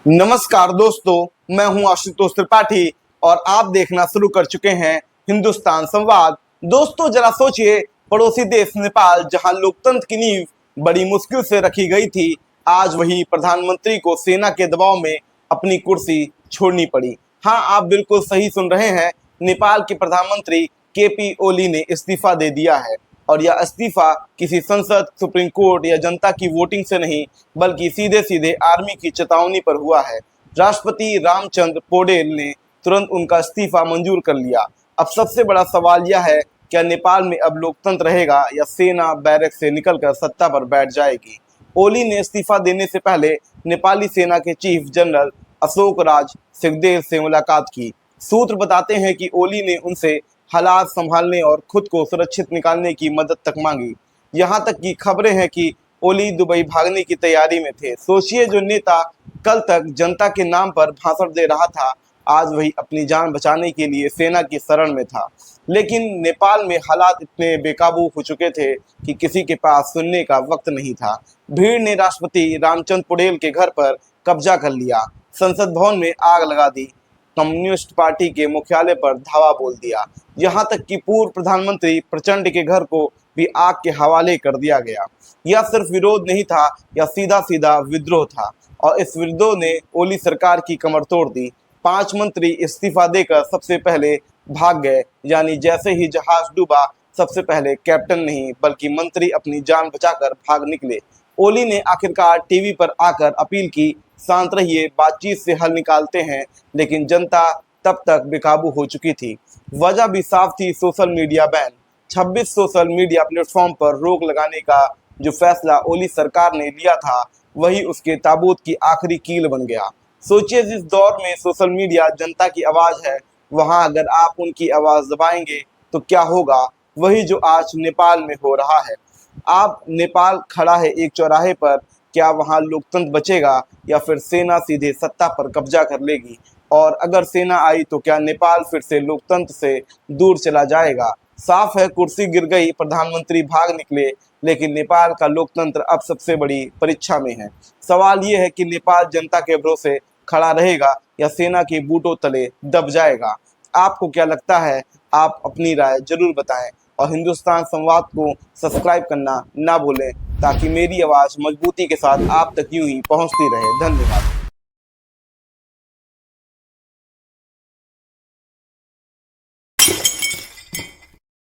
नमस्कार दोस्तों, मैं हूं आशुतोष त्रिपाठी और आप देखना शुरू कर चुके हैं हिंदुस्तान संवाद। दोस्तों जरा सोचिए, पड़ोसी देश नेपाल जहां लोकतंत्र की नींव बड़ी मुश्किल से रखी गई थी, आज वही प्रधानमंत्री को सेना के दबाव में अपनी कुर्सी छोड़नी पड़ी। हाँ, आप बिल्कुल सही सुन रहे हैं, नेपाल के प्रधानमंत्री केपी ओली ने इस्तीफा दे दिया है। और यह इस्तीफा किसी संसद, सुप्रीम कोर्ट या जनता की वोटिंग से नहीं, बल्कि सीधे सीधे आर्मी की चेतावनी पर हुआ है। राष्ट्रपति रामचंद्र पौडेल ने तुरंत उनका इस्तीफा मंजूर कर लिया। अब सबसे बड़ा सवाल यह है, क्या नेपाल में अब लोकतंत्र रहेगा या सेना बैरक से निकलकर सत्ता पर बैठ जाएगी। ओली ने इस्तीफा देने से पहले नेपाली सेना के चीफ जनरल अशोक राज सिंहदेव से मुलाकात की। सूत्र बताते हैं कि ओली ने उनसे हालात संभालने और खुद को सुरक्षित निकालने की मदद तक मांगी। यहाँ तक की खबरें हैं कि ओली दुबई भागने की तैयारी में थे। सोचिए, जो नेता कल तक जनता के नाम पर भाषण दे रहा था, आज वही अपनी जान बचाने के लिए सेना की शरण में था। लेकिन नेपाल में हालात इतने बेकाबू हो चुके थे कि किसी के पास सुनने का वक्त नहीं था। भीड़ ने राष्ट्रपति रामचंद्र पौडेल के घर पर कब्जा कर लिया, संसद भवन में आग लगा दी, कम्युनिस्ट पार्टी के मुख्यालय पर धावा बोल दिया। यहाँ तक कि पूर्व प्रधानमंत्री प्रचंड के घर को भी आग के हवाले कर दिया गया। यह सिर्फ विरोध नहीं था, यह सीधा सीधा विद्रोह था और इस विद्रोह ने ओली सरकार की कमर तोड़ दी। 5 मंत्री इस्तीफा देकर सबसे पहले भाग गए, यानी जैसे ही जहाज डूबा, सबसे पहले कैप्टन नहीं बल्कि मंत्री अपनी जान बचाकर भाग निकले। ओली ने आखिरकार टीवी पर आकर अपील की, शांत रहिए, बातचीत से हल निकालते हैं। लेकिन जनता तब तक बेकाबू हो चुकी थी। वजह भी साफ थी, social media ban. 26 social media platform पर रोक लगाने का जो फैसला ओली सरकार ने लिया था, वही उसके ताबूत की आखिरी कील बन गया। सोचिए, जिस दौर में सोशल मीडिया जनता की आवाज है, वहां अगर आप उनकी आवाज दबाएंगे तो क्या होगा, वही जो आज नेपाल में हो रहा है। आप नेपाल खड़ा है एक चौराहे पर, क्या वहां लोकतंत्र बचेगा या फिर सेना सीधे सत्ता पर कब्जा कर लेगी। और अगर सेना आई तो क्या नेपाल फिर से लोकतंत्र से दूर चला जाएगा। साफ है, कुर्सी गिर गई, प्रधानमंत्री भाग निकले, लेकिन नेपाल का लोकतंत्र अब सबसे बड़ी परीक्षा में है। सवाल ये है कि नेपाल जनता के भरोसे खड़ा रहेगा या सेना के बूटों तले दब जाएगा। आपको क्या लगता है? आप अपनी राय जरूर बताएं और हिंदुस्तान संवाद को सब्सक्राइब करना ना भूलें, ताकि मेरी आवाज़ मजबूती के साथ आप तक यूं ही पहुंचती रहे। धन्यवाद।